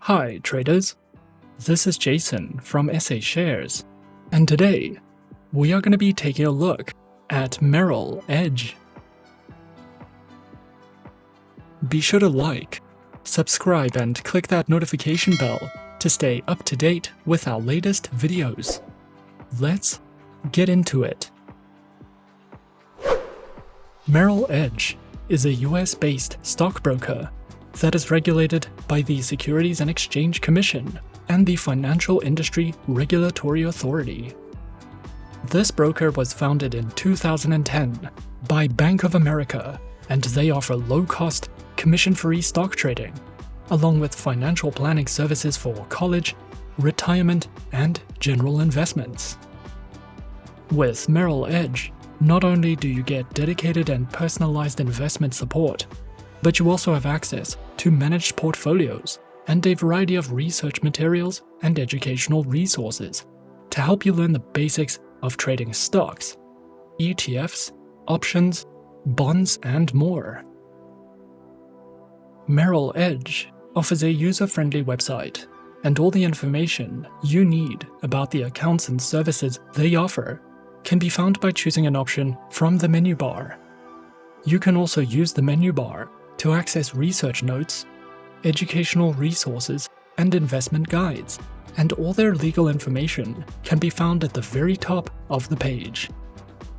Hi traders, this is Jason from SA Shares, and today we are going to be taking a look at Merrill Edge. Be sure to like, subscribe and click that notification bell to stay up to date with our latest videos. Let's get into it. Merrill Edge is a US-based stockbroker that is regulated by the Securities and Exchange Commission and the Financial Industry Regulatory Authority. This broker was founded in 2010 by Bank of America, and they offer low-cost, commission-free stock trading, along with financial planning services for college, retirement, and general investments. With Merrill Edge, not only do you get dedicated and personalized investment support, but you also have access to managed portfolios and a variety of research materials and educational resources to help you learn the basics of trading stocks, ETFs, options, bonds, and more. Merrill Edge offers a user-friendly website, and all the information you need about the accounts and services they offer can be found by choosing an option from the menu bar. You can also use the menu bar to access research notes, educational resources, and investment guides, and all their legal information can be found at the very top of the page.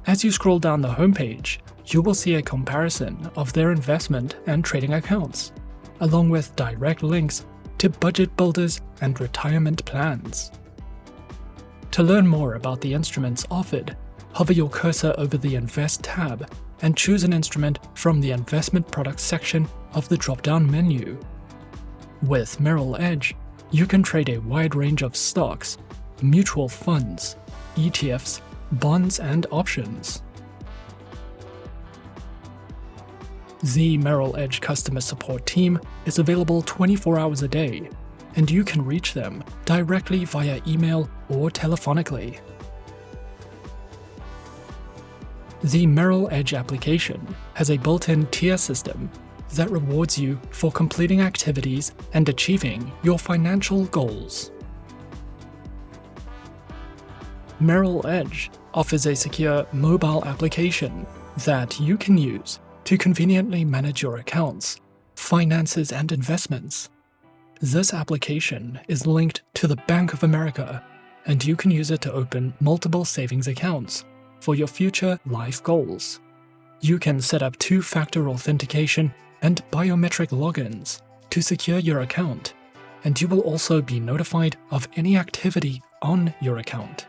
As you scroll down the homepage, you will see a comparison of their investment and trading accounts, along with direct links to budget builders and retirement plans. To learn more about the instruments offered, hover your cursor over the Invest tab and choose an instrument from the Investment Products section of the drop-down menu. With Merrill Edge, you can trade a wide range of stocks, mutual funds, ETFs, bonds, and options. The Merrill Edge customer support team is available 24 hours a day, and you can reach them directly via email or telephonically. The Merrill Edge application has a built-in tier system that rewards you for completing activities and achieving your financial goals. Merrill Edge offers a secure mobile application that you can use to conveniently manage your accounts, finances, and investments. This application is linked to the Bank of America, and you can use it to open multiple savings accounts for your future life goals. You can set up two-factor authentication and biometric logins to secure your account, and you will also be notified of any activity on your account.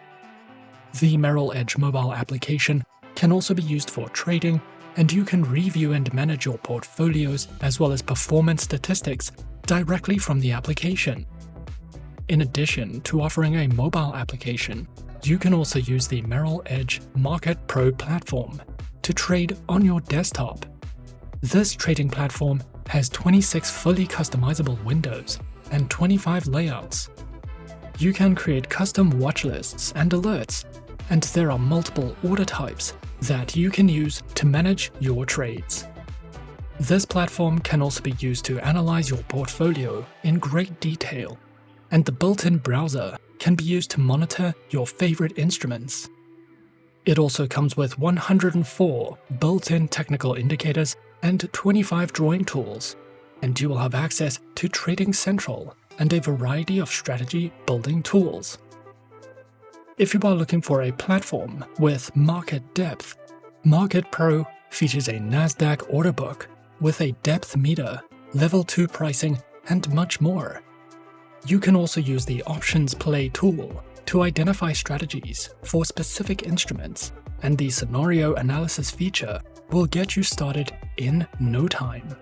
The Merrill Edge mobile application can also be used for trading, and you can review and manage your portfolios as well as performance statistics directly from the application. In addition to offering a mobile application, you can also use the Merrill Edge Market Pro platform to trade on your desktop. This trading platform has 26 fully customizable windows and 25 layouts. You can create custom watch lists and alerts, and there are multiple order types that you can use to manage your trades. This platform can also be used to analyze your portfolio in great detail, and the built-in browser can be used to monitor your favorite instruments. It also comes with 104 built-in technical indicators and 25 drawing tools, and you will have access to Trading Central and a variety of strategy building tools. If you are looking for a platform with market depth, Market Pro features a NASDAQ order book with a depth meter, level 2 pricing, and much more. You can also use the Options Play tool to identify strategies for specific instruments, and the Scenario Analysis feature will get you started in no time.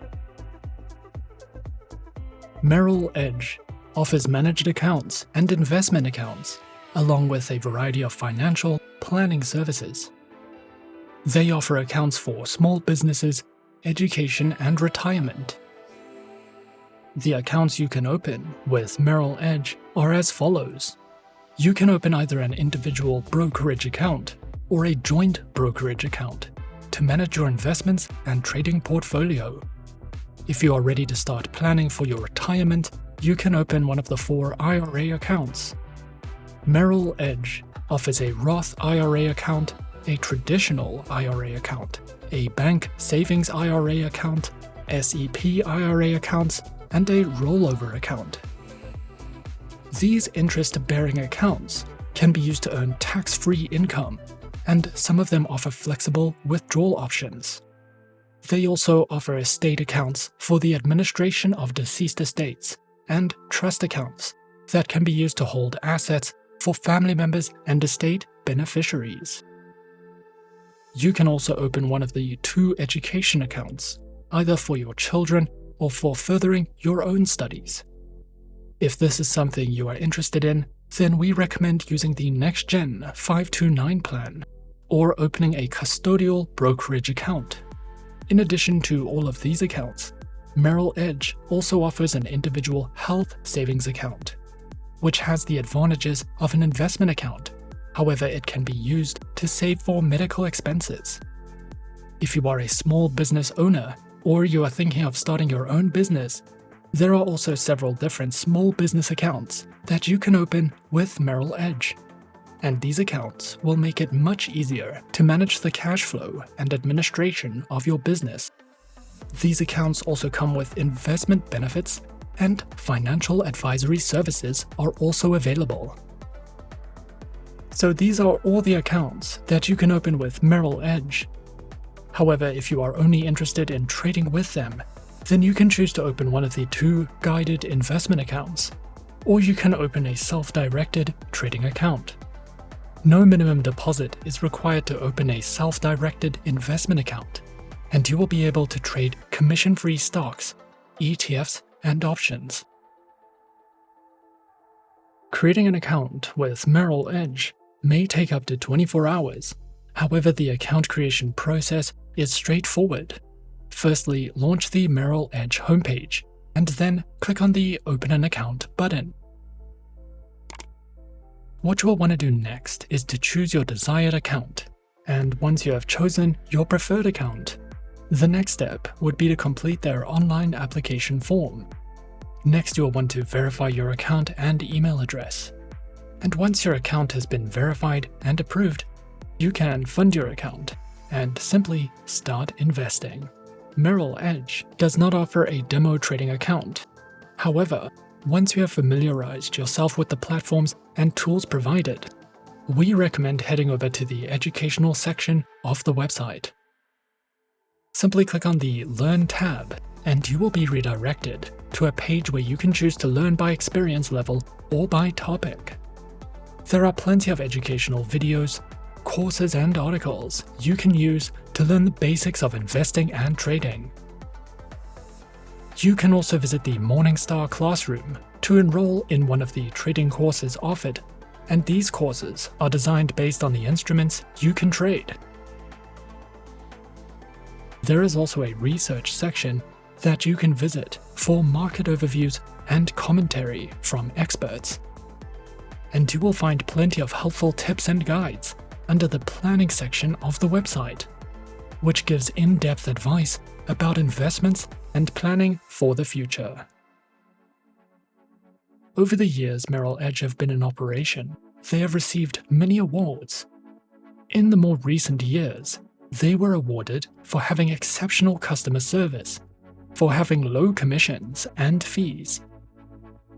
Merrill Edge offers managed accounts and investment accounts, along with a variety of financial planning services. They offer accounts for small businesses, education, and retirement. The accounts you can open with Merrill Edge are as follows. You can open either an individual brokerage account or a joint brokerage account to manage your investments and trading portfolio. If you are ready to start planning for your retirement, you can open one of the 4 IRA accounts. Merrill Edge offers a Roth IRA account, a traditional IRA account, a bank savings IRA account, SEP IRA accounts, and a rollover account. These interest-bearing accounts can be used to earn tax-free income, and some of them offer flexible withdrawal options. They also offer estate accounts for the administration of deceased estates and trust accounts that can be used to hold assets for family members and estate beneficiaries. You can also open one of the 2 education accounts, either for your children or for furthering your own studies. If this is something you are interested in, then we recommend using the Next Gen 529 plan or opening a custodial brokerage account. In addition to all of these accounts, Merrill Edge also offers an individual health savings account, which has the advantages of an investment account. However, it can be used to save for medical expenses. If you are a small business owner or you are thinking of starting your own business, there are also several different small business accounts that you can open with Merrill Edge. And these accounts will make it much easier to manage the cash flow and administration of your business. These accounts also come with investment benefits, and financial advisory services are also available. So these are all the accounts that you can open with Merrill Edge. However, if you are only interested in trading with them, then you can choose to open one of the 2 guided investment accounts, or you can open a self-directed trading account. No minimum deposit is required to open a self-directed investment account, and you will be able to trade commission-free stocks, ETFs, and options. Creating an account with Merrill Edge may take up to 24 hours. However, the account creation process is straightforward. Firstly, launch the Merrill Edge homepage, and then click on the Open an Account button. What you will want to do next is to choose your desired account, and once you have chosen your preferred account, the next step would be to complete their online application form. Next, you will want to verify your account and email address. And once your account has been verified and approved, you can fund your account and simply start investing. Merrill Edge does not offer a demo trading account. However, once you have familiarized yourself with the platforms and tools provided, we recommend heading over to the educational section of the website. Simply click on the Learn tab, and you will be redirected to a page where you can choose to learn by experience level or by topic. There are plenty of educational videos, courses, and articles you can use to learn the basics of investing and trading. You can also visit the Morningstar Classroom to enroll in one of the trading courses offered, and these courses are designed based on the instruments you can trade. There is also a research section that you can visit for market overviews and commentary from experts. And you will find plenty of helpful tips and guides under the planning section of the website, which gives in-depth advice about investments and planning for the future. Over the years Merrill Edge have been in operation, they have received many awards. In the more recent years, they were awarded for having exceptional customer service, for having low commissions and fees,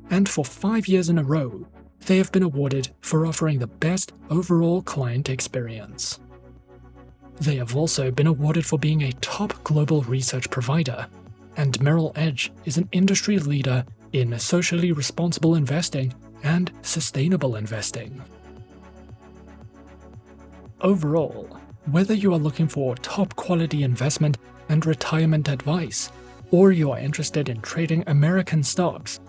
and for 5 years in a row, they have been awarded for offering the best overall client experience. They have also been awarded for being a top global research provider, and Merrill Edge is an industry leader in socially responsible investing and sustainable investing. Overall, whether you are looking for top quality investment and retirement advice, or you are interested in trading American stocks,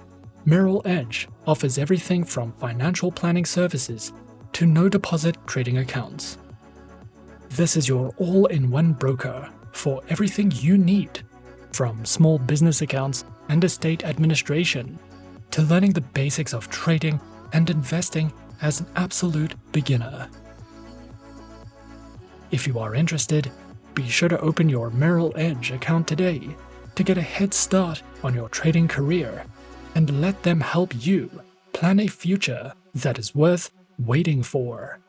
Merrill Edge offers everything from financial planning services to no-deposit trading accounts. This is your all-in-one broker for everything you need, from small business accounts and estate administration to learning the basics of trading and investing as an absolute beginner. If you are interested, be sure to open your Merrill Edge account today to get a head start on your trading career and let them help you plan a future that is worth waiting for.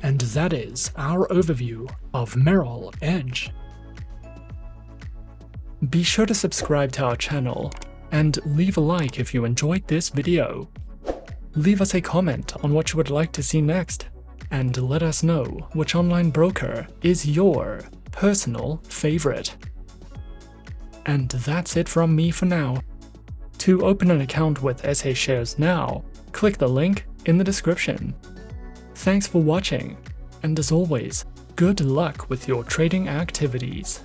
And that is our overview of Merrill Edge. Be sure to subscribe to our channel and leave a like if you enjoyed this video. Leave us a comment on what you would like to see next, and let us know which online broker is your personal favorite. And that's it from me for now. To open an account with SA Shares now, click the link in the description. Thanks for watching, and as always, good luck with your trading activities.